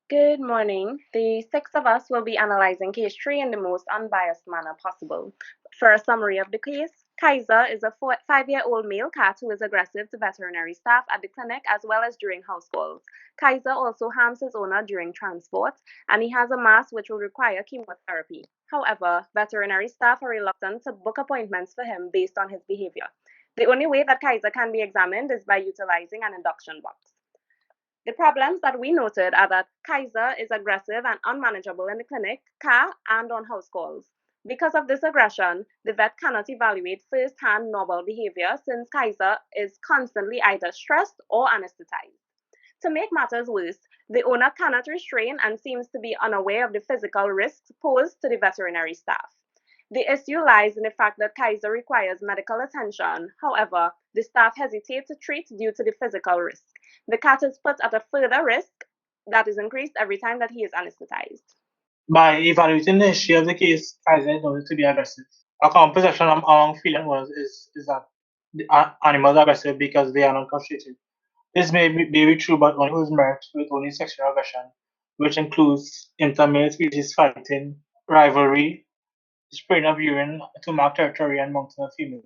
Good morning. The six of us will be analyzing case 3 in the most unbiased manner possible. For a summary of the case, Kaiser is a 5-year-old male cat who is aggressive to veterinary staff at the clinic as well as during house calls. Kaiser also harms his owner during transport, and he has a mass which will require chemotherapy. However, veterinary staff are reluctant to book appointments for him based on his behavior. The only way that Kaiser can be examined is by utilizing an induction box. The problems that we noted are that Kaiser is aggressive and unmanageable in the clinic, car, and on house calls. Because of this aggression, the vet cannot evaluate first-hand normal behavior since Kaiser is constantly either stressed or anesthetized. To make matters worse, the owner cannot restrain and seems to be unaware of the physical risks posed to the veterinary staff. The issue lies in the fact that Kaiser requires medical attention. However, the staff hesitate to treat due to the physical risk. The cat is put at a further risk that is increased every time that he is anesthetized. By evaluating the history of the case, Kaiser is noted to be aggressive. A common perception among feline owners is that the animals are aggressive because they are not castrated. This may be true, but only who's marked with only sexual aggression, which includes intermale species fighting, rivalry, spraying of urine to mark territory, and mounting a female.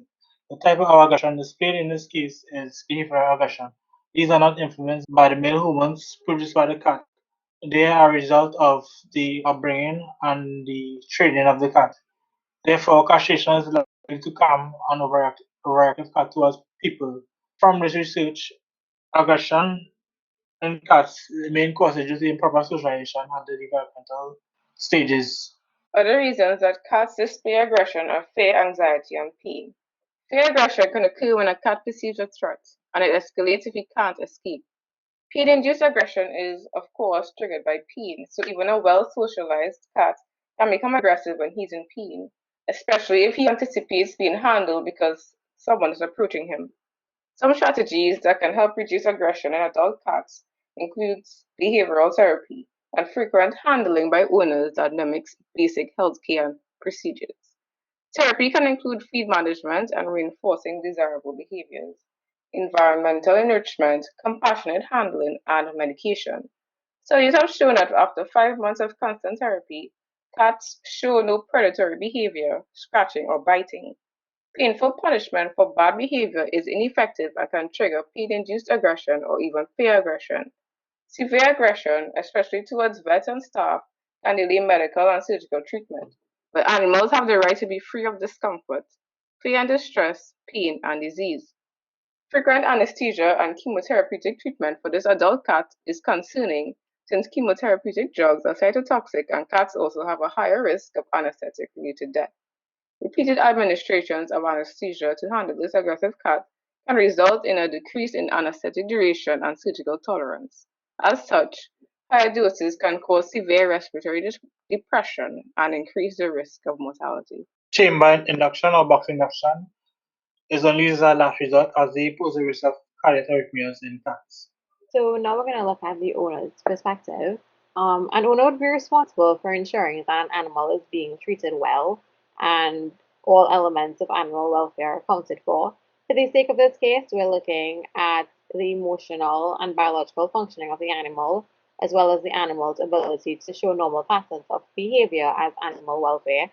The type of aggression displayed in this case is behavioral aggression. These are not influenced by the male hormones produced by the cat. They are a result of the upbringing and the training of the cat. Therefore, castration is likely to calm an overactive cat towards people. From this research, aggression in cats, the main cause is due to improper socialization at the developmental stages. Other reasons that cats display aggression are fear, anxiety, and pain. Fear aggression can occur when a cat perceives a threat, and it escalates if he can't escape. Pain-induced aggression is, of course, triggered by pain, so even a well-socialized cat can become aggressive when he's in pain, especially if he anticipates being handled because someone is approaching him. Some strategies that can help reduce aggression in adult cats includes behavioral therapy and frequent handling by owners that mimics basic healthcare procedures. Therapy can include feed management and reinforcing desirable behaviors, environmental enrichment, compassionate handling, and medication. Studies have shown that after 5 months of constant therapy, cats show no predatory behavior, scratching, or biting. Painful punishment for bad behavior is ineffective and can trigger pain-induced aggression or even fear aggression. Severe aggression, especially towards vets and staff, can delay medical and surgical treatment. But animals have the right to be free of discomfort, fear and distress, pain, and disease. Frequent anesthesia and chemotherapeutic treatment for this adult cat is concerning since chemotherapeutic drugs are cytotoxic and cats also have a higher risk of anesthetic related death. Repeated administrations of anesthesia to handle this aggressive cat can result in a decrease in anesthetic duration and surgical tolerance. As such, higher doses can cause severe respiratory depression and increase the risk of mortality. Chamber induction or box induction is only used as a last resort as they pose a risk of cardiac arrhythmias in cats. So now we're going to look at the owner's perspective. An owner would be responsible for ensuring that an animal is being treated well and all elements of animal welfare are accounted for. For the sake of this case, we're looking at the emotional and biological functioning of the animal, as well as the animal's ability to show normal patterns of behavior as animal welfare.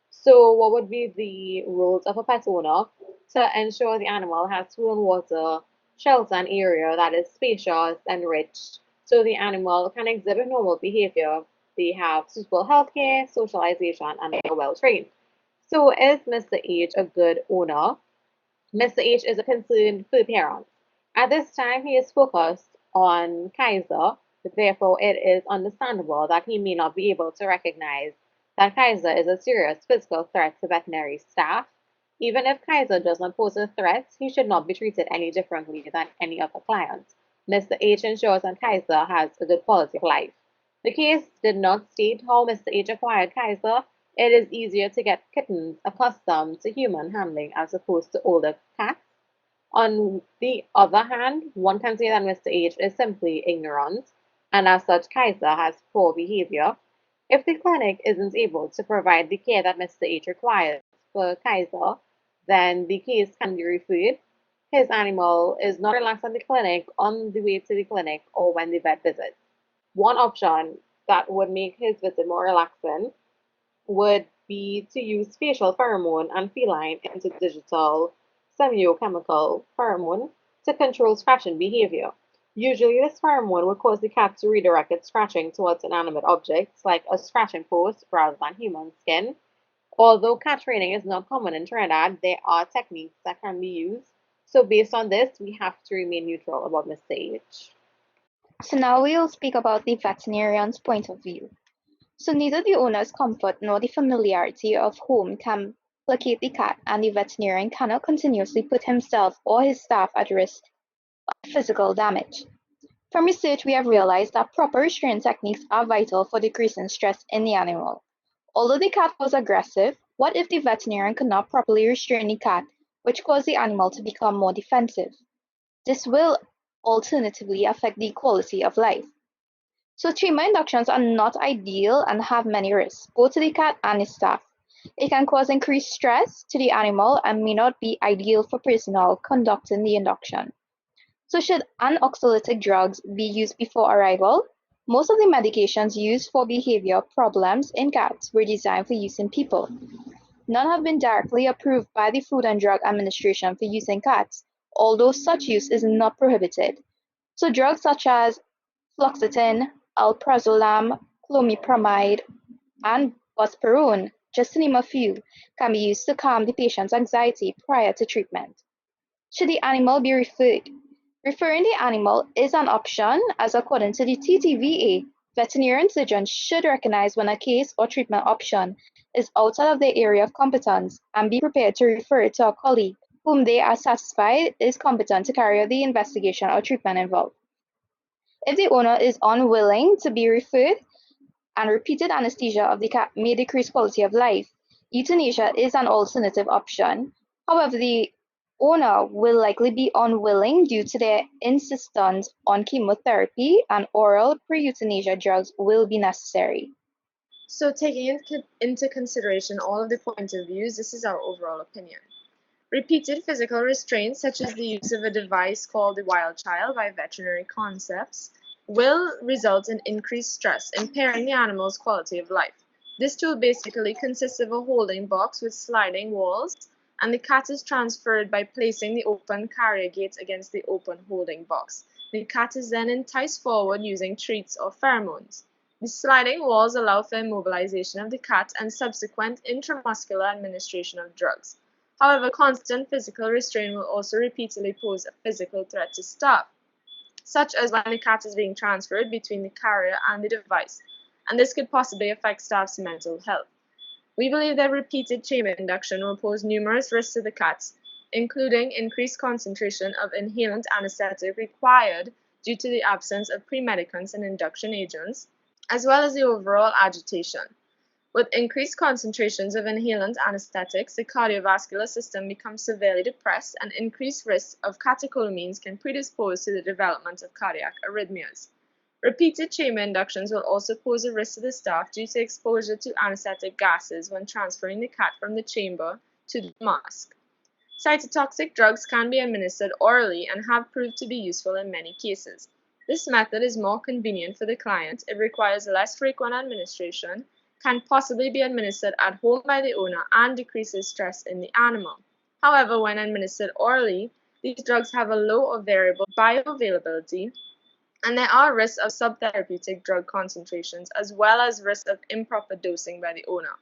So, what would be the roles of a pet owner to ensure the animal has food and water, shelter, and area that is spacious and rich, so the animal can exhibit normal behavior? They have suitable healthcare, socialization, and they are well trained. So, is Mr. H a good owner? Mr. H is a concerned fur parent. At this time, he is focused on Kaiser, therefore, it is understandable that he may not be able to recognize that Kaiser is a serious physical threat to veterinary staff. Even if Kaiser does not pose a threat, he should not be treated any differently than any other client. Mr. H ensures that Kaiser has a good quality of life. The case did not state how Mr. H acquired Kaiser. It is easier to get kittens accustomed to human handling as opposed to older cats. On the other hand, one can say that Mr. H is simply ignorant, and as such, Kaiser has poor behavior. If the clinic isn't able to provide the care that Mr. H requires for Kaiser, then the case can be referred. His animal is not relaxed at the clinic, on the way to the clinic, or when the vet visits. One option that would make his visit more relaxing would be to use facial pheromone and feline interdigital semiochemical pheromone to control scratching behavior. Usually, this pheromone would cause the cat to redirect its scratching towards inanimate objects like a scratching post rather than human skin. Although cat training is not common in Trinidad, there are techniques that can be used. So, based on this, we have to remain neutral about Mr. H. So now we'll speak about the veterinarian's point of view. So neither the owner's comfort nor the familiarity of home can placate the cat, and the veterinarian cannot continuously put himself or his staff at risk of physical damage. From research, we have realized that proper restraint techniques are vital for decreasing stress in the animal. Although the cat was aggressive, what if the veterinarian could not properly restrain the cat, which caused the animal to become more defensive? This will alternatively affect the quality of life. So treatment inductions are not ideal and have many risks, both to the cat and its staff. It can cause increased stress to the animal and may not be ideal for personnel conducting the induction. So should anxiolytic drugs be used before arrival? Most of the medications used for behavior problems in cats were designed for use in people. None have been directly approved by the Food and Drug Administration for use in cats, although such use is not prohibited. So drugs such as fluoxetine, alprazolam, clomipramide, and buspirone, just to name a few, can be used to calm the patient's anxiety prior to treatment. Should the animal be referred? Referring the animal is an option, as according to the TTVA, veterinarian surgeons should recognize when a case or treatment option is outside of their area of competence and be prepared to refer it to a colleague whom they are satisfied is competent to carry out the investigation or treatment involved. If the owner is unwilling to be referred and repeated anesthesia of the cat may decrease quality of life, euthanasia is an alternative option. However, the owner will likely be unwilling due to their insistence on chemotherapy, and oral pre-euthanasia drugs will be necessary. So, taking into consideration all of the points of views, this is our overall opinion. Repeated physical restraints, such as the use of a device called the Wild Child by Veterinary Concepts, will result in increased stress, impairing the animal's quality of life. This tool basically consists of a holding box with sliding walls, and the cat is transferred by placing the open carrier gate against the open holding box. The cat is then enticed forward using treats or pheromones. The sliding walls allow for immobilization of the cat and subsequent intramuscular administration of drugs. However, constant physical restraint will also repeatedly pose a physical threat to staff, such as when the cat is being transferred between the carrier and the device, and this could possibly affect staff's mental health. We believe that repeated chamber induction will pose numerous risks to the cats, including increased concentration of inhalant anesthetic required due to the absence of premedicants and induction agents, as well as the overall agitation. With increased concentrations of inhalant anesthetics, the cardiovascular system becomes severely depressed, and increased risks of catecholamines can predispose to the development of cardiac arrhythmias. Repeated chamber inductions will also pose a risk to the staff due to exposure to anesthetic gases when transferring the cat from the chamber to the mask. Cytotoxic drugs can be administered orally and have proved to be useful in many cases. This method is more convenient for the client, it requires less frequent administration, can possibly be administered at home by the owner, and decreases stress in the animal. However, when administered orally, these drugs have a low or variable bioavailability, and there are risks of subtherapeutic drug concentrations, as well as risks of improper dosing by the owner.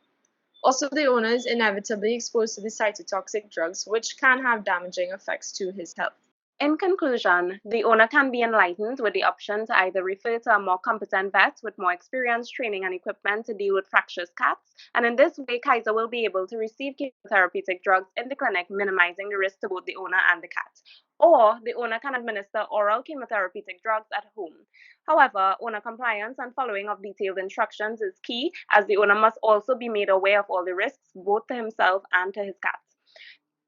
Also, the owner is inevitably exposed to the cytotoxic drugs, which can have damaging effects to his health. In conclusion, the owner can be enlightened with the option to either refer to a more competent vet with more experience, training, and equipment to deal with fractious cats, and in this way, Kaiser will be able to receive chemotherapeutic drugs in the clinic, minimizing the risk to both the owner and the cat. Or the owner can administer oral chemotherapeutic drugs at home. However, owner compliance and following of detailed instructions is key, as the owner must also be made aware of all the risks, both to himself and to his cat.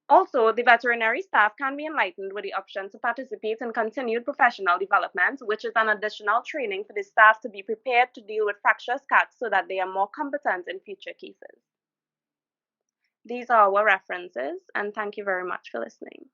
Also, the veterinary staff can be enlightened with the option to participate in continued professional development, which is an additional training for the staff to be prepared to deal with fractious cats so that they are more competent in future cases. These are our references, and thank you very much for listening.